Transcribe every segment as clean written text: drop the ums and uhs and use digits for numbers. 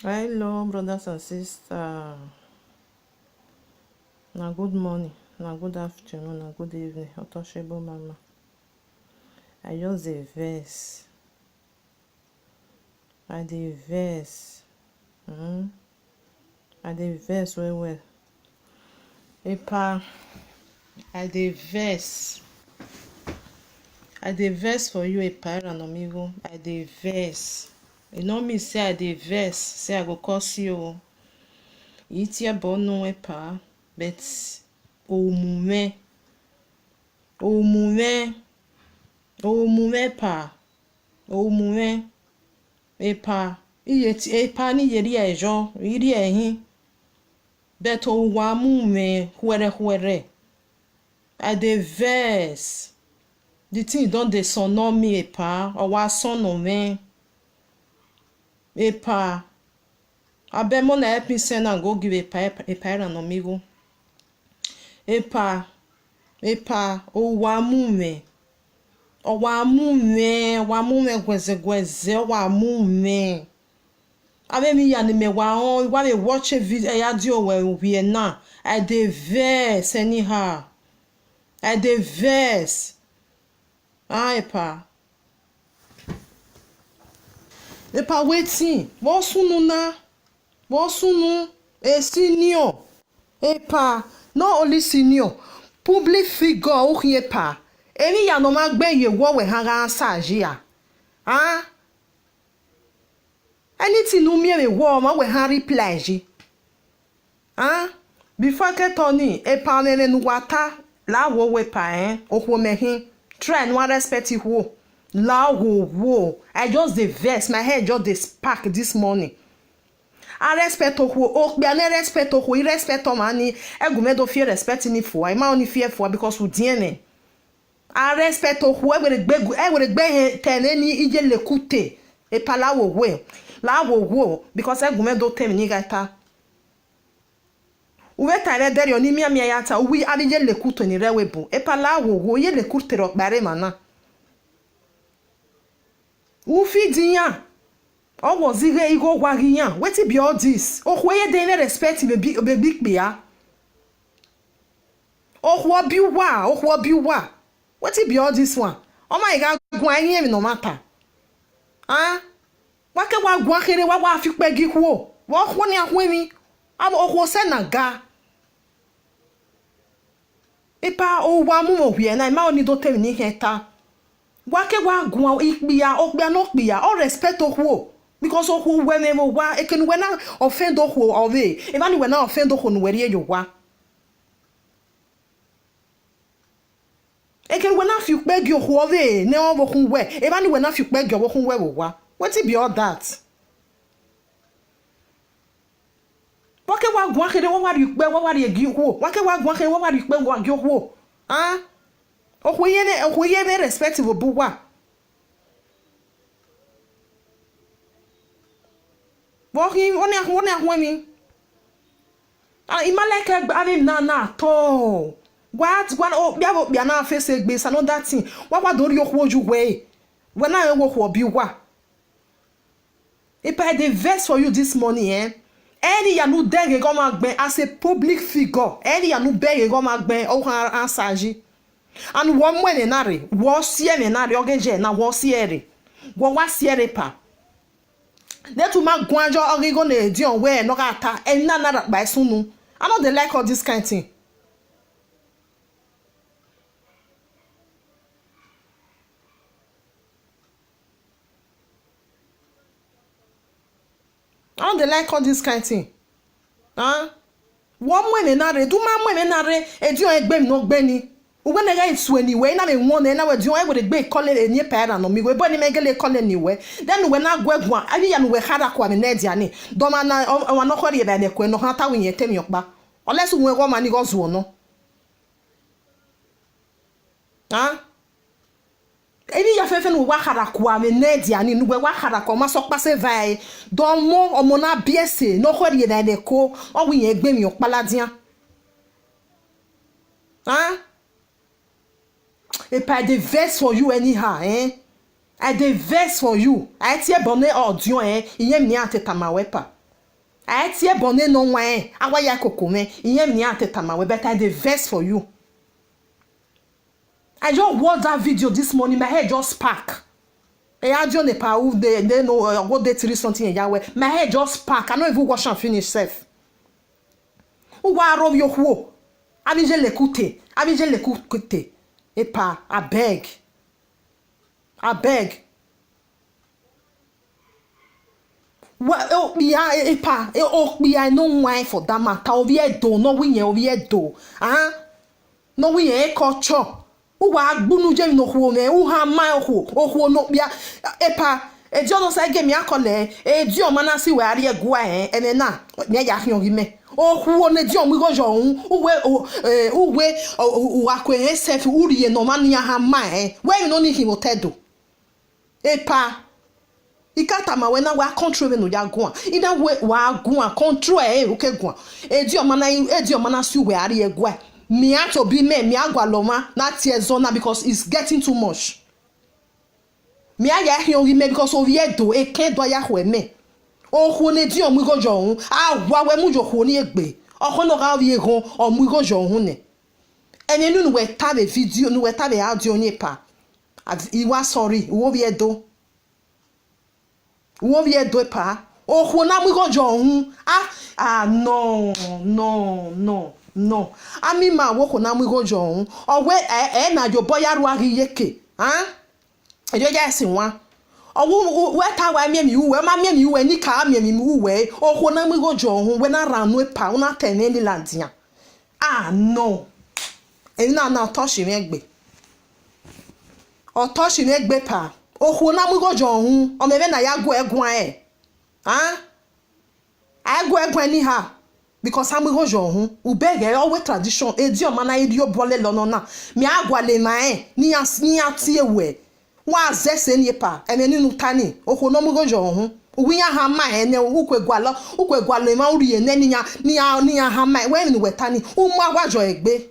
Hello, brothers and sisters. Na good morning, na good afternoon, na good evening. Untouchable mama. I just dey vex. I dey vex. I dey vex well well. Epa, I dey vex. I dey vex for you, Epa Amigo. I dey vex. You know me say I dey vex, say I go curse you. Itie bono Epa, but omume pa. Omume Epa. Epa ni yeri ejo, yeri ehin. But owa mume huere. I dey vex. The thing don dey sono me, Epa. Owa sono me. Epa. Abemo na help me send and go give Epa Amigo. Epa. Owa mume gweze owa mume. Ave mi ya ni me wa me watch a video ya dio we na. I dey vex anyhow. I dey vex. Epa. Epa wetin? What sunu a senior. Epa, not only senior, public figure Epa. Any ya no magbe ye wo we hanga sajia. Anything no me wo ma we ha reply ji. Before ke Tony Epa nene nu wata la wo we pa okwo mehin. Try no respect you. La wo. I just dey vex. My head just dey spark this morning. I respect okwo. Okbe ne respect okwo. I respect mani. Egume do fear respect ni for. I ma only fear for because we diene. I respect okwo. E we gbe tene ni ije lekute. Epa la wo we. La wo because egume do teme ni gata. Uwe tare deri oni mi yata. Uwi adije lekute ni rewebu. Epa la wo ye lekute ro bare mana. Ufi diyan. Owo zige igo gwagiyan. Wetin be all this? Okwe dey respect me big bia. Okwo biwa. Wetin be all this one? Oh my God, gwan yin no matter. Wake wa gwan kere wa afi pegi wo. Wo kwo ni ahwe mi. Amo okwo se na ga. Epa o wa mu mo hwie na ma oni do temi ni heta. Wake wa gwan ikpia no kpia. All respect okwo. Because okwo we me wa ekenu we na offend okwo owe. Even we na offend okwo no were ye wa. Ekenu we na fi pegi okwo owe ne owo kun we. Even we na fi pegi owo kun we wa. Wetin be all that? Wake wa gwan kere wo wari egi okwo. Wake wa gwan kere wo wari pe wo agi okwo. Okwo ye ne respectful buwa. Woki oni ahwe mi. Imaleke ave na to. What bia na face egbe sa no that thing. Wa dori okwo ju we. We na wo kwo biwa. If I dey vex for you this morning, any ya nu dege go magben as a public figure. Any ya nu bege go magben o kan ansaji. And one when nare, wo sie me nare ogenje na wo siere. Wo wa siere pa. Let ma gwanjo origo na edion we no ata en na by sunu. I know they like all this kind of thing. I know they like all this kind of thing. One when nare, do ma when nare edion egbe mi no gbe ni. Uwe na ga isu anyway na me won na we dion e we gbe call eni Epa Amigo. We boni me gele call anyway. Then we na gwegwan ani ya no we hara kwa me na dia ni. Do ma na wa no kori e ba ne ko no hata wi yetem yokpa. Unless we go mani go zo no. Eni ya fefe no wa hara kwa me na dia ni no we wa hara kwa ma so pa se vai. Do mo omo na biese no kori e na ne ko o wi yen gbe mi yokpa ladian. If I dey vex for you anyhow, I dey vex for you. I tie bonne audio, iye mi ante tamawepa. I tie bonne no wan. Awa ya kokome. Iye mi ateta ma we better the verse for you. I just watched that video this morning. My head just spark. I don't know they know what they tell something in Yahweh. My head just spark. I don't even wash and finish self. Ou wa rob yo wo. Abi je l'écouter. Abi je l'écouter. Et pas, I beg. I beg. What oh yeah e pa oh yeah no wine for that matter obi edo no we yen obi edo no we yen culture u wa gbunu je no ho me u ha ma ho no bia e pa e jo no say game akole e di o mana si we ari egua ene na ne ya hion gi me o ho ne di o mi go jo un u we u akwe self u ri no man ya ha ma we you no ni him otedo e pa ikata ma we na wa control we no ya go ina we wa go control okay go e di o mana si we ari egua me ato bi me agwaloma na tie zona because it's getting too much me aya hion me because of yedo e ken do ya hwe me o ho ne di o mu go jo hun awa we mu jo ho ni egbe o ko no ga wi egon o mu go jo hun ne eni nu we ta be video nu we ta be audio ni pa iwa sorry wo bi edo pa o ho na mu go jo hun no ami ma wo ko na mu go jo hun o we na jo boya ru ari yeke ejo ja sin wa owo we ta wa mi we ma mi we ni ka mi we o ho na mu go jo hun we na ran no pa una tene ni landia no e na touch mi egbe o touch mi egbe pa o ho na mu go jo hun o me be na ya go egun go egun ni ha because I'm go jo hun u bege always tradition e di o mana iri o bole lono na mi agwale na ni ati ewe wa zese ni pa ene ni nutani o ko no mu go jo hun wi ya ha ma ene u kwegwalo ma uri ene ni ya ha ma we ni wetani u mu agwajo egbe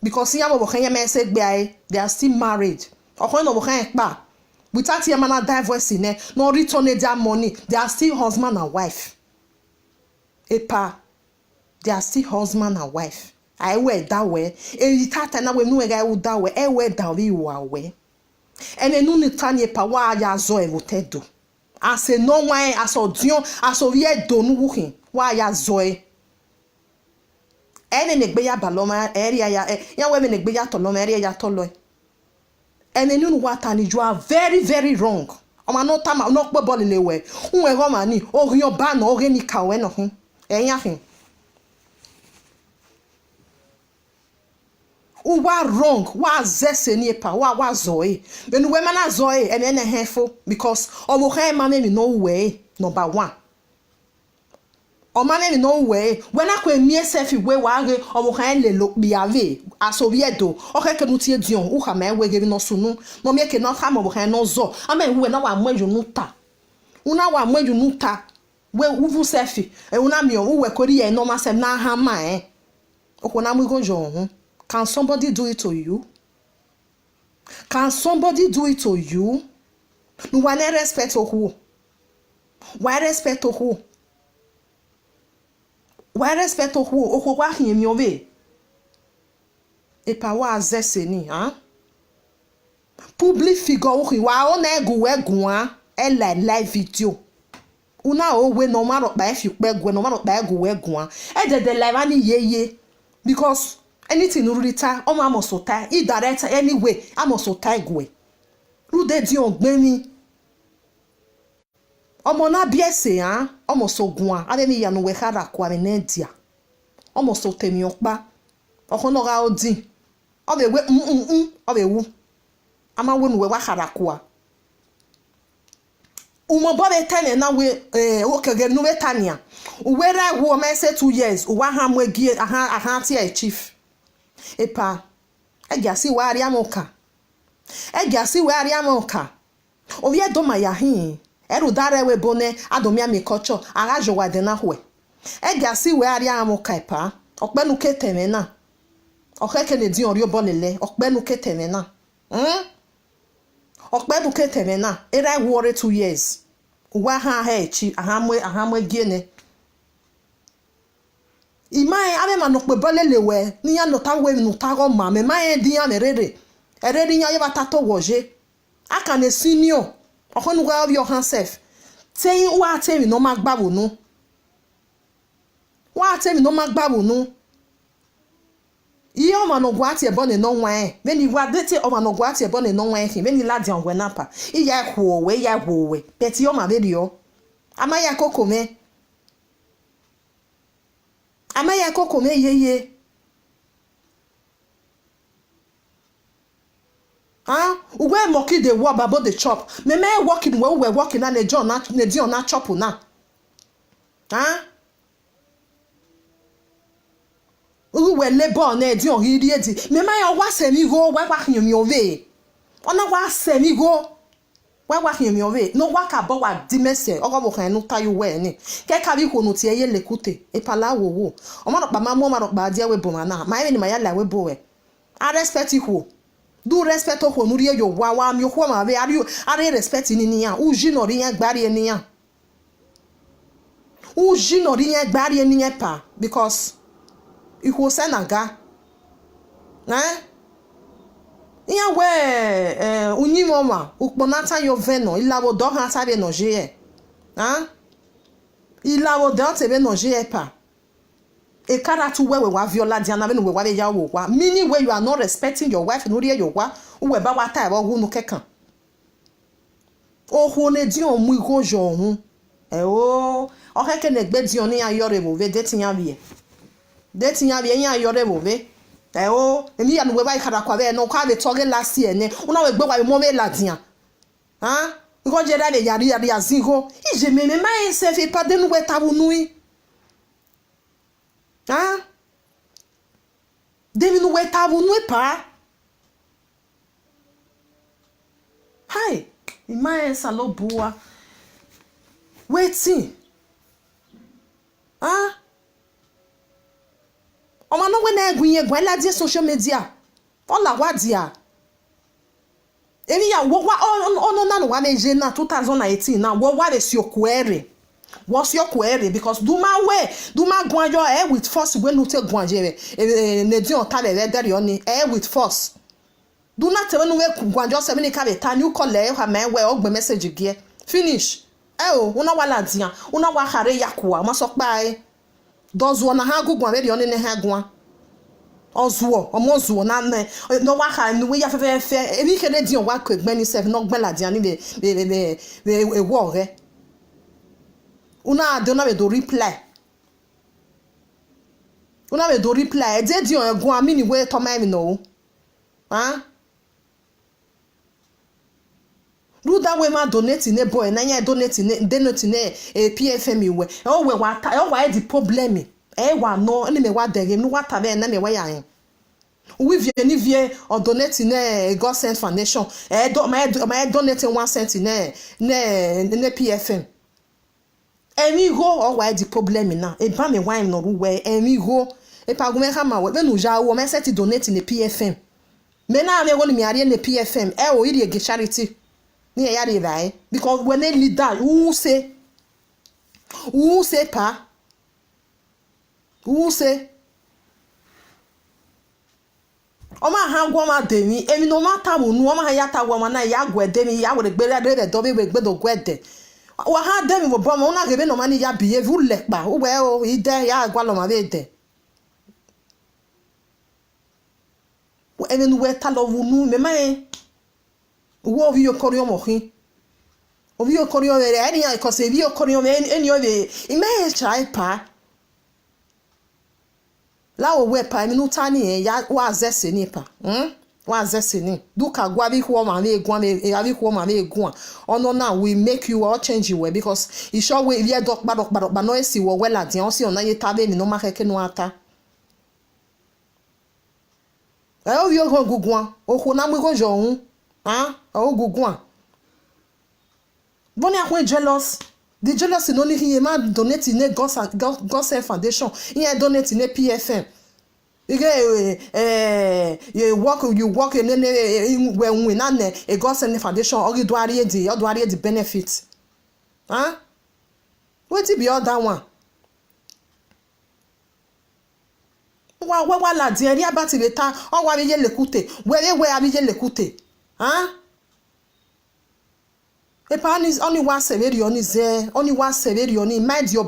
because ya mo kan ya me se gbe ai they are still married o ko no bo kan pa without ya mana divorce ne no return their money they are still husband and wife epa they are still husband and wife I wear that way e tata na we nu we ga that way e we that we we ene nu ni tanye pa wa ya zo e votedo ase no wan aso dion aso vie do nu wukin wa ya zo ene ne gbe ya baloma area ya we me ne gbe ya toloma area ya tolo ene nu wa tani you are very very wrong o ma no tama no pe ball lewe unwe go mani o rion ba na o re ni kawe no hun eyan hin u wa wrong wa zese ni pa wa zoe benu we mana zoe ene hefo because o mo kan ma me no way number 1 o ma me no way when akwa mi self we wa re o mo kan le lo biave asobiedo o ke nu tie dion u ha ma we ge no sunu no me ke no ha mo kan no zo ama we na wa maju nuta una wa maju nuta we uvu self e una mi o we kori e no ma se na ha ma o ko na mu go jo. Can somebody do it to you? Can somebody do it to you? No one respect who? Why respect who? Why respect who? Oko wa hin mi obe. E pa wa zese ni, Public figure o wa o na egun e live video. Una o we no ma ro pa e fi pe gu no ma ro pa egun e de live ani yeye because anything urita o ma so tie e direct anyway am so tie gwe rude di on gbe mi omo na biese omo so gun ade mi ya no we hara kwa me na dia omo so temi opa okono ga odi o be we o be wu ama we no we wa hara kwa umo bo be tane na we o kege no we tania we ra wo me say 2 years o wa ha mo gie aha ti e chief epa egasi wa ari amoka ovi edo ma ya hin eru dare we bone adomia mi kocho arajo wa de na hwe egasi we ari amoka epa openu keteme na okeke ne di ori obolele openu keteme na openu keteme na era worry 2 years wa ha echi aha mo giene Imae ave manokpe bole lewe ni ya nota we nutago ma me mae di ya merere erere ya yeba tato woje aka ne senior okonu ga your handsef teyin wa temi no magbawo nu wa temi no magbawo nu iye o manogwa ati ebone no nwa e meni wa dete o manogwa ati ebone no nwa e meni ladi onwe napa iya hwo we beti o ma beri o amaya kokome amaya kokome yeye uwe moki de wo babo de chop me working we working na ne john na ne dion na chop na uwe labor na dion ri edi me ya wa semi go wa him ove ona wa semi go wa him ove no wa ka bo wa di mese ogo bo kan no tayo we ni ke ka bi ko no ti eye lekute e pala wo o ma no pa ma mo ma no pa dia we bo na ma ni ma ya la we bo we I respect you. Do respect to nuri yo wa mi ho ma be are respect ni ya uji no ri yan gbari ni ya uji no ri yan gbari ni ya pa because iho senaga iya we unyi mama ukponata yo veno ilawo do han sare no je ilawo do tebe no je pa a character where we viola diana we wa ya wo wa meaning where you are not respecting your wife no rie your wa we ba wa ta e wo nu kekan o ho ne di on mu go jo ohun o keke ne gbe di on ni ayore bo ve de tiyan wie yan ayore bo ve o emi ya no we ba ikara kwa be no kwa be toge last year ne una we gbe wa mo me la dian because je da le yari azingo ije me ma se fait pas de nous ta bu nui Demi no wetabu no pa. Hi, imae salo boa. Waiting. O ma no we na egunye gwan la die social media. Ola wa dia. Emi ya wo wa ono na no wa meje na 2018 na wo wa le si okuere. What's your query? Because do my guanjo air with force when you take guanjere ne di on tabe there on air with force. Do not tell me guanjo 7 cabe tan you call le ha me we ogbe message gie. Finish. Una wala dia, una wa hare yakwa ma sok pai. Dozo na ha guguan be on ne ha guan. Ozuo omozuo na no wa ha ni we ya fe ebi kele di on wa ko gbeni sef no gbe la dia ni be wo re. Una do reply. Una we do reply. E di on egun ami ni we to ma mi no. Do that we ma donate ne boy na ya donate ne PFM we. O we wa ta o wa di problem. E wa no ni me wa dere no wa ta be na me wa ya yin. We vie o donate ne God Sent Foundation. Ma donate 1 cent ne PFM. Emi go o wa di problem na e ba me wine no we emi go e pa gume kama we nu ja wo me set donate ne PFM me na me go ni mi are ne PFM o iri ege charity ni e yare bai because when a leader who say pa who say o ma ha gwo ma de mi emi no mata mu nu o ma ya ta gwo ma na ya gwo de mi ya wo de gbe de do be gbe do gwede wa ha dem wo bomo una gebe no mani ya behave u lepa u we o ide ya agwa lo ma be de wo enu we ta lo nu me mai wo vi okorio mo hin o vi okorio re ani ya ko se vi okorio me eni o be I mai try pa la o we pa mi nu ta ni ya wa zese ni pa wa zese ni duka gwa bi ho ma me egwan me ya bi ho ma me egwan ono na we make you all change you because e show we vie dok ba no esi wo wela dia on si ona ye tabe mi no ma keke no ata o yo go gugwan o ko na mu go jo hun o gugwan boni akwe jealous the jealous no ni he ma donate ne God Sent Foundation he donate ne PFM. You work in when we na a God Sent Foundation or you do area the benefits. What be all that one? wa la dien ri abati leta o wa bi je l'écouter we abi je l'écouter hein e pa oni wa severi oni ze oni wa severi oni mind your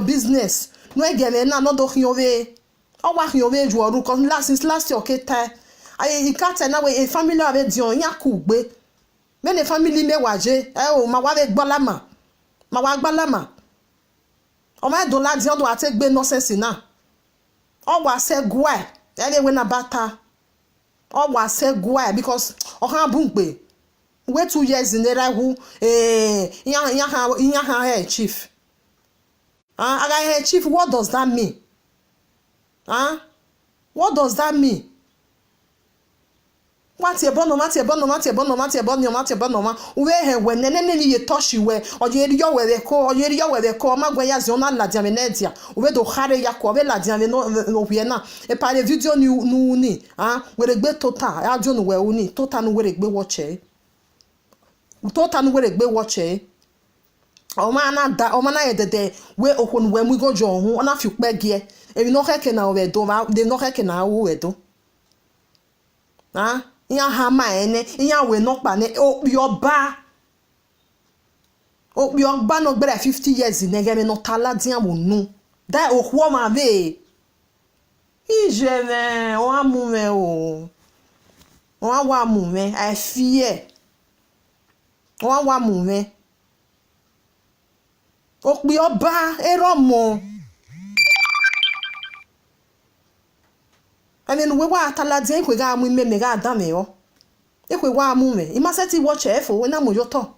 business no egele na no do khiove o wa khiove ju oru ko last year keta aye ikate na we family ave dion yan kugbe me ne family me waje o ma wa be gbolama ma wa gbolama o ma do la dion do ate gbe nonsense na o wa se gwa ele we na bata o wa se gwa because o kan bungbe we 2 years in there who yan chief aga head chief, what does that mean? What does that mean? What ye bono we he when nene ni ye toshi we o ye riyo we ko ma gwa ya zona la dia menedia we do khare ya ko we la dia no na e pa le video ni we regbe total ya jo no we uni total no we regbe watch o ma na yedede we okun we mu go jo hu ona fi pe gie e bi no keke na we do ma de no keke na wo we do iya ha ma ene iya we no pa ne o bi oba no gbere 50 years ne ge me no tala dia mo nu da okwo ma be ije me o amu me o wa mu me I fear wa mu me okpi oba eromo and we wa atalaje ekwe ga amu me ga adame o ekwe wa amu me imaseti watch efo we na mo yoto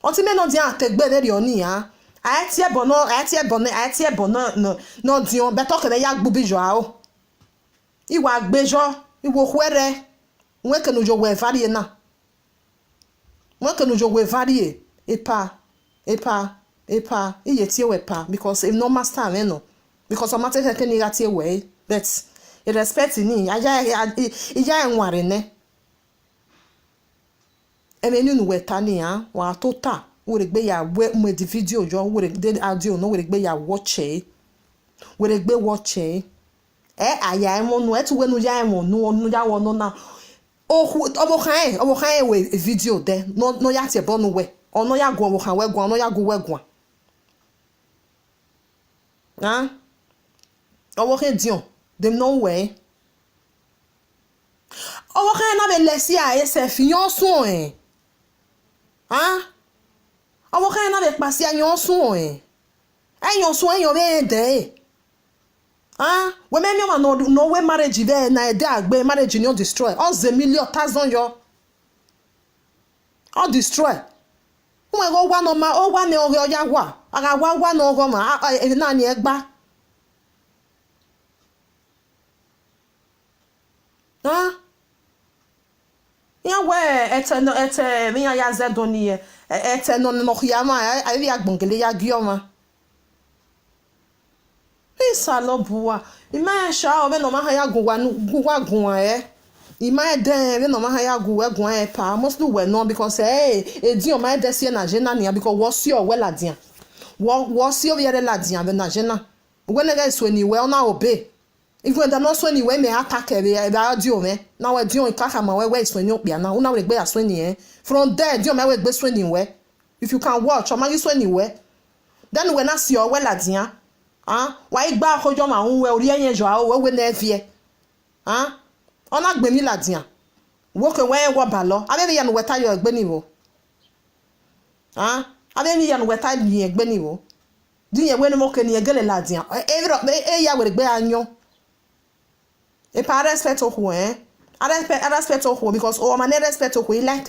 oti me no di ategbe le ri oni ati ebo no no dion beto kele ya gbubijo o iwa gbejo iwo kwere nwe ke no jo we varie na moi que nous jouons varier et pas il y a pas because if no master no because o matter que ni gati we but e respect ni ya enware ne e me ni nu we tani wa total we regbe ya we mo di video jo we regbe audio no we regbe ya watch aya mo no etu we nu ya mo no ya wo no na obo kan we video de no ya te bonu we ono ya gwo kan we gwo ono ya gwo we gwo obo kan dion dem no way obo kan na be lesi a se fiyon sun obo kan na be pasi ayon sun ayon sun ayon be de we me mi ma no we marriage there na e dey agbe marriage no destroy all the million thousand yo all destroy we go wa no ma o wa ni ore oya wa aga wa no go ma na ni egba ya we ete mi ya ze do ni ete no ya ma ai ya gbongele ya gioma Isalobuwa ima sha obe no ma ya gwa ima den we no ma ya gwa pa mostly we no because di o ma de sie na jena ni because wo si o we la dia wo si o yere la dia be na jena we na ga so ni we na obe if we da no so ni we me attack e da di o me na we di o ka ma we so ni opia na una we gbe ya so ni from there di o ma we gbe so ni we if you can watch o ma gi so ni we then we na si o we la dia wa igba kojo ma hun we ori eyen jo we na vie ona gbe mi ladian wo ke we wo ba lo abe ya no weta yo egbe ni wo abe mi ya no weta ni egbe ni wo di ye we ni mo ke ni egele ladian ya we gbe anyo e pa respect o ho respect o ho because o ma ne respect o ho he like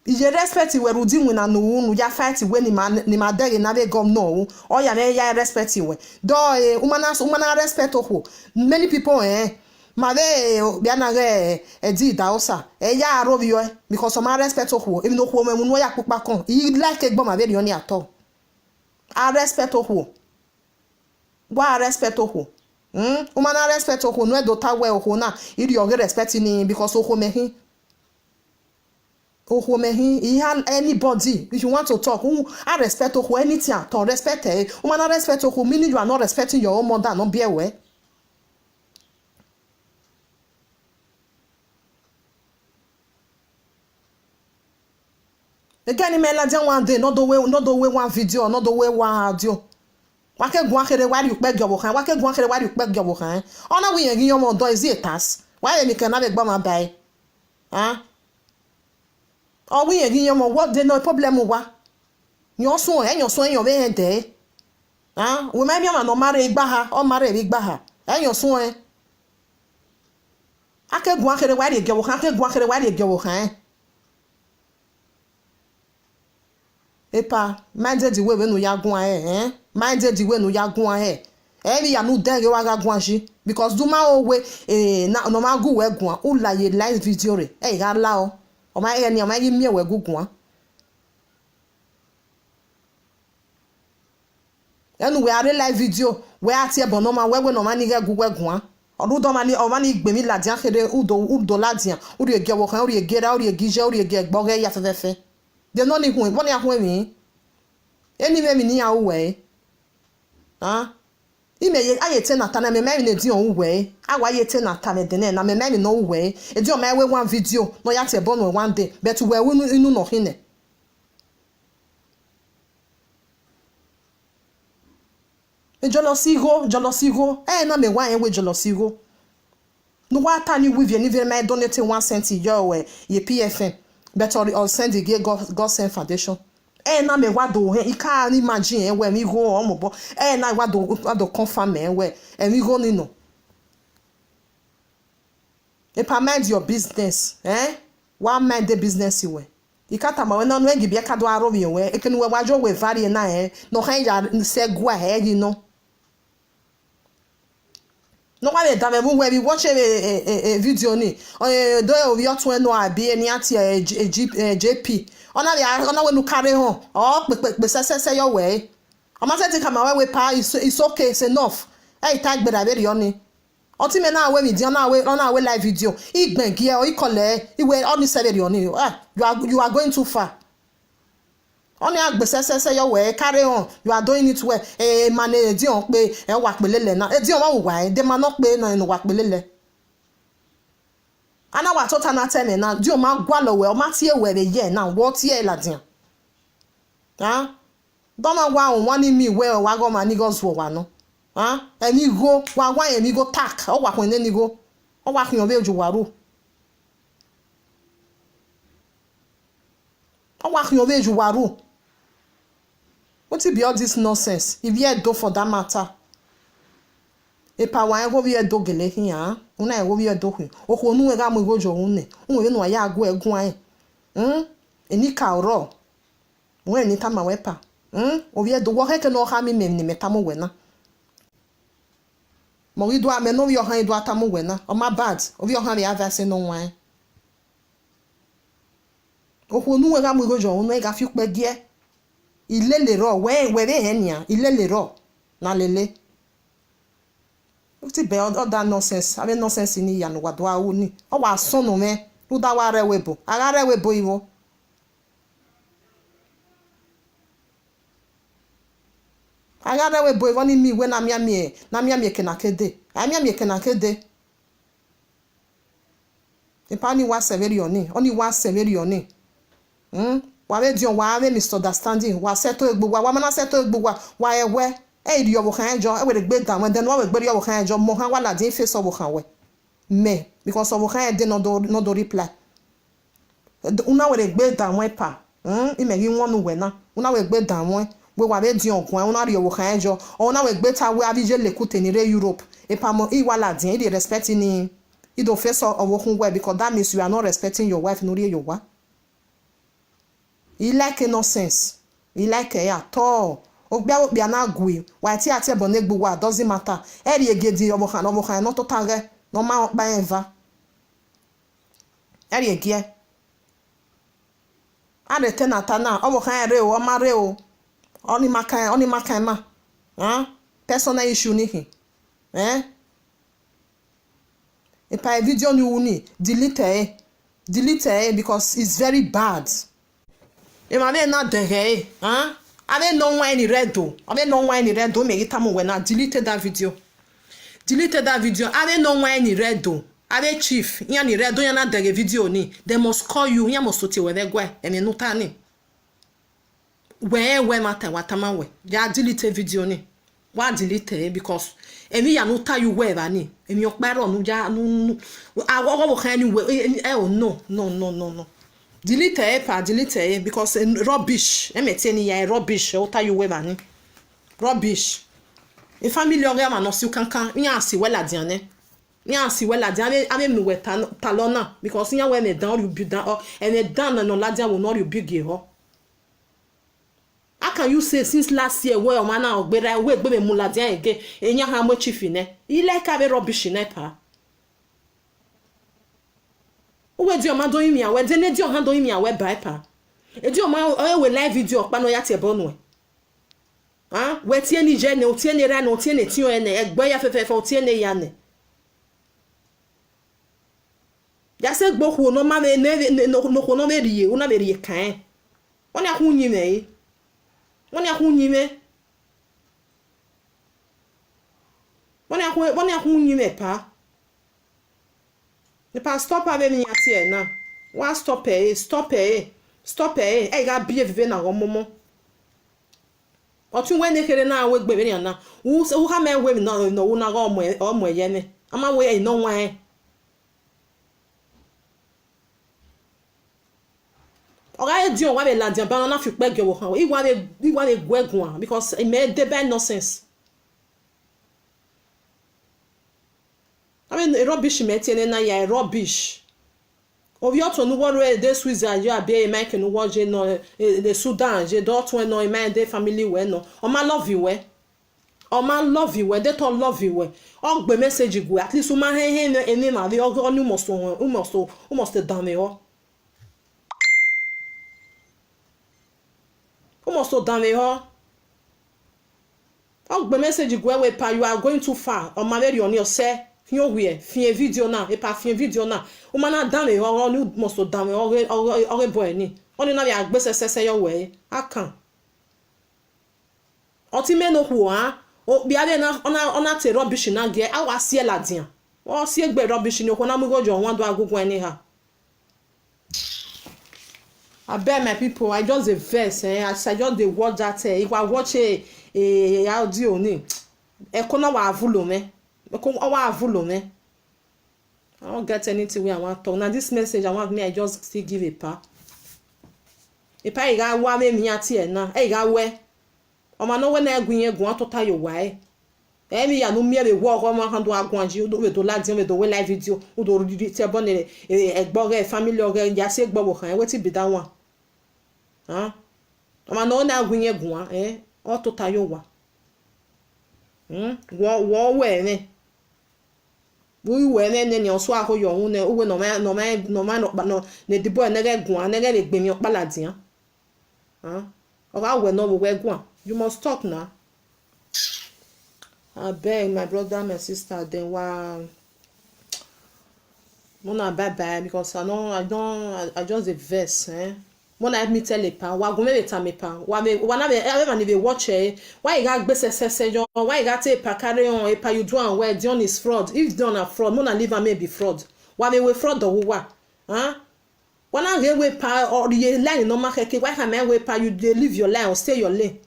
je respect we rudi we na no ya fight we ni ma dere na be gom no o ya na ya respect we do umana respect o many people ma be bia na re di da osa ya aro bi yo because o ma respect o even no ho me no ya pupa kan he like egbo ma be yo ni ato a respect o wa respect o umana respect o no e do ta we o na iri o respect ni because o ho me hin Oho mehi, he had anybody. If you want to talk, I respect oho anything at all. Respect it. Not respect oho, meaning you are not respecting your own mother, not be aware. Again, email one day, not the way one video, not the way one audio. Wake guankere why you beg your wohan? Wake guankere why you beg your wohan? Oh, now we are your mother is it task. Why you can have a bomb by? Huh? Oh, we are your mother, what they no problem with what? Your son and your son, your man day. Huh? We may be a no marry baha or marry big baha. And your son. I can guankere why you go, I can guankere why you go, huh? Epa, minded the way when you are going, minded the way you are going. Every ya no dare wa ga gwanji because do ma owe na no ma gu we gwan o la ye live video re ga la o ma e ni o ma yi mi we gu gwan enu we are live video we ati e bon no ma we no ma ni ga gu we gwan odu do ma ni o ma ni gbe mi ladian kede udo ladian o ri ge wo kan o ri ge ra o ri gije o ri ge gbo ge ya fefe de no ni hun bo ni ahun mi eni me mi ni ya we ime ye ayete na tana me me di on we awa yete na tana de na me me no we e di o me we one video no ya te born one day but we inu no hine e jolosigo na me wa we jolosigo no wa tani we vie ni vie me donate 1 cent yo we ye PFM but or send the God send foundation na me wado he ika imagine we mi go omobo na wado confirm we mi go ni no mind your business one mind the business we ikata ma we na no egi bia ka do aro we ekenu we wajo we vary na no han ya se gwa you know no wa da me we be watch a video ni do we your to no abi ni ati JP ona we no carry hon pe sese your way o ma se ti kama we pa it's okay it's enough tag be da be oni o ti me na we mi di ona we live video igben gi o ikole iwe oni se be oni you are going too far oni agbe sese your way carry on you are doing it well manage di on pe wa pelele na di on wa wa de ma no pe no wa pelele ana wa tota na tell me na di o ma gwa lo we o ma tie we be ye na wo tie ladian don ma wa on ni mi we wa go ma ni go so wa no emi go wa emi go tak o wa kun ni go o wa kun be oju waru o wa kun be oju waru. What be all this nonsense? If you do for that matter, e pa wa go be do gele hin una go be do hin o ko nu ga mo go jo hun we no ya go egun eni ka oro we ni ta ma we pa o be do wo he ke no ha mi ni meta mo we na mo wi do ame no yo han do ata mo we na o ma bad o bi o han ya verse no wan o ko nu ga mo go jo hun ga fi pe die ile le ro we be enia ile le ro na lele uti be all that nonsense ave nonsense ni ya no wa do awu ni o wa sonu me lu da wa rewebo ara rewebo iwo ara rewebo iwo ni mi we na mi ke na kede ami ke na kede e pa ni wa severi oni wa severi oni wa be dion wa be misunderstanding wa settle egbugwa wa mana settle egbugwa wa ewe ri yo wo kan ejo e we de gbe dan den wa we gbe yo wo kan ejo mo han wa la din face wo kan we me because wo kan e de no do reply una we de gbe dan we pa imegi wonu we na una we gbe dan we wa be dion kun una ri yo wo kan ejo una we gbe ta we abije le kute ni re Europe e pa mo i wa la din e dey respect ni e do face wo kun we because that means you are not respecting your wife no ri yo wa. He like nonsense. He like at all. Ogbia ogbia na gwe. Wa ti ati ebon egbu wa doesn't matter. Eri egedi obo kan no total no ma okpa enva. Eri egie. Ade tenata na obo kan re o ma re o. Oni makan ma. Personal issue ni hi. E pa video ni uni delete delete it because it's very bad. I not there, huh? I don't know why any red though. I don't know why any red though. Make it time when I deleted that video. Deleted that video. I don't know why any red though. I don't chief. You any red though. You not there video ni. They must call you. You must say where they go. And you know tani. Where matter what am I? Ya delete video ni. Why delete because emi ya no tell you where ani. Emi yok baro no ja no. I what can you? Oh no. Delete it because rubbish. Rubbish. I'll tell you where man. Rubbish. A family of them no si kankan. Nya si well adiane. Nya si well adiane. Ame me we talona because nya we me down you build down and me down no ladia will not you big here. How can you say since last year where man na ogbera we gbe me muladia again? Enya ha mo chief ne. He like have rubbish ne pa. Uwe di oma do imi awe de ne di ohan do imi awe bai pa e di oma we live video pa no ya te bonu ah we tie ni je ne o tie ni ra no tie ne ti o ene egbe ya fefe o tie ne ya ne ya se gbo hu no ma me ne no no me rie una me rie kan woni ahun nyi me woni ahun nyi me woni ahun nyi me pa. The pas stop avec me yati na. Wa stop eh. E ga bie vive na wo momo. Otun we ne kere na we gbe be na. Wo ha me we no na ga omo ye ne. Ama we e no wan. Oga e di on wa be la dian ba na fi pe ge wo kan. I wa be gwegun because e me de ben nonsense. I mean, rubbish maintain na ya rubbish. Ovi oto nu wore de Switzerland you abi e make nu woje no the Sudan je dot when no e man de family we no. O ma love you we. O ma love you we. They to love you we. O gbe message go at least o ma hen eni na the o nu must down me o. O must down me o. O gbe message go we pa you are going too far. O ma very on yourself. Fion we fin video na e pa fin video na o ma na dan me o ni must dan me o boy ni o ni na be agbe sese yo we akan o ti me no hu ha o bi ade na ona te rubbish na ge a wa sie ladian o sie gbe rubbish ni o ko na mu gojo won do agugun eni ha. I beg my people, I just the verse I just the watch that if I watch a audio ni e ko na wa avulo me. I don't get anything where I want to talk. Now this message I want me, I just still give a pa. A pa iga wa me mi ati e na. E iga we. O ma no we na egun yen gun to ta yo wa e. E mi ya no mi e be wo ko ma kan do agun anji do we do la we do we live video. O do te bon egbo re family o re ya se gbo wo kan. Wetin be that one? Huh? O ma no na egun yen gun o to ta yo wa. Wo we ne. We were ne oso aho yo hu ne uwe no ne dibo ne ge gun ne ge le gbe mi opaladian o ga we no we gun you must stop now. I beg my brother my sister then wa mona bye because I just a verse mona help me tell a pa wa go me ta me pa wa na be be watch why you got gbese jo why you got take pa carry on e pa you do am well Dion is fraud if Dion na fraud mona leave am be fraud wa me we fraud do wa wa na ge we pa or ye line no market why can me we pa you dey live your line or stay your lane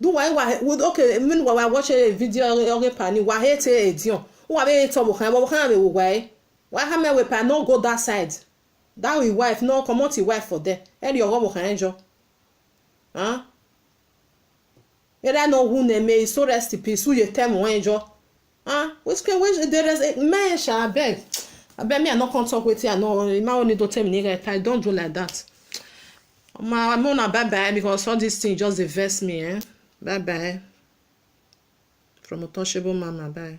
do why okay mean wa watch a video or pa ni wa hate e Dion wa be to bo kan be wo why have me we pa no go that side that we wife no comot your wife for there e your go kan enjo era no hu na me so rest in peace who you tell me enjo which there is a man sha beg me I no come talk with you no my only don't tell me I don't do like that I'm on bye because all this thing just vex me bye from Untouchable Mama bye.